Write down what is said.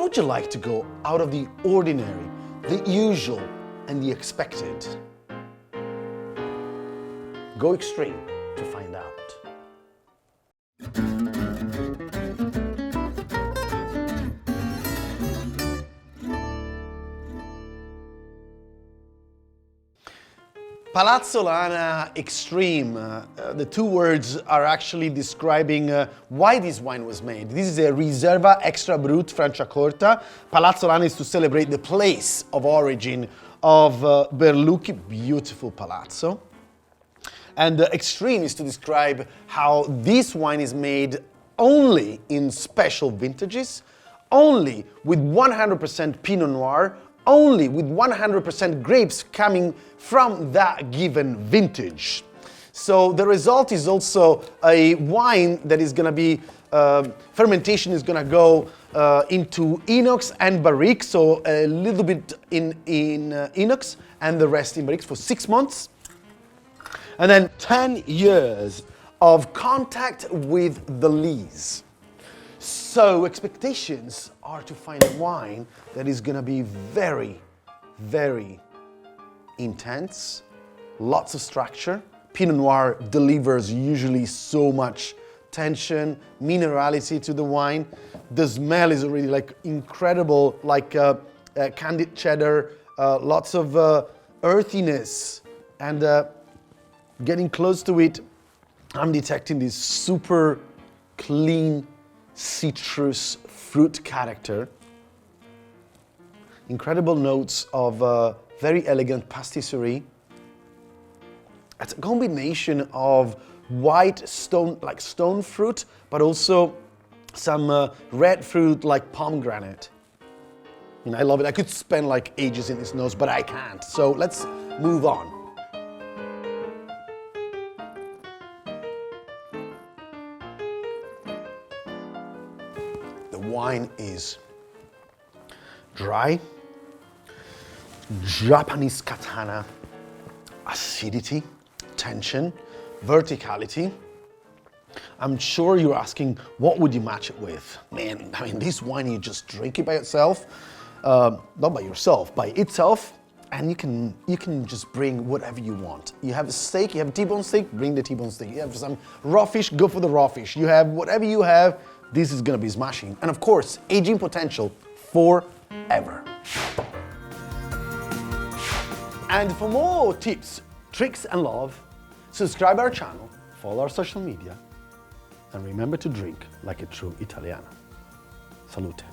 How would you like to go out of the ordinary, the usual, and the expected? Go extreme to find out. Palazzo Lana Extreme, the two words are actually describing why this wine was made. This is a Riserva extra Brut Franciacorta. Palazzo Lana is to celebrate the place of origin of Berlucchi, beautiful palazzo. And Extreme is to describe how this wine is made only in special vintages, only with 100% Pinot Noir, only with 100% grapes coming from that given vintage. So the result is also a wine that is going to be, fermentation is going to go into inox and barrique, so a little bit in inox and the rest in barriques for 6 months. And then 10 years of contact with the lees. So expectations are to find a wine that is going to be very, very intense, lots of structure. Pinot Noir delivers usually so much tension, minerality to the wine. The smell is already like incredible, like candied cheddar, lots of earthiness, and getting close to it, I'm detecting this super clean citrus fruit character. Incredible notes of very elegant pastisserie. It's a combination of white stone, like stone fruit, but also some red fruit like pomegranate. You know, I love it. I could spend like ages in this nose, but I can't. So let's move on. The wine is dry, Japanese katana, acidity, tension, verticality. I'm sure you're asking, what would you match it with? Man, I mean, this wine, you just drink it by itself, not by yourself, by itself, and you can just bring whatever you want. You have a steak, you have a T-bone steak, bring the T-bone steak. You have some raw fish, go for the raw fish. You have whatever you have, this is gonna be smashing. And of course, aging potential forever. And for more tips, tricks, and love, subscribe our channel, follow our social media, and remember to drink like a true Italiano. Salute.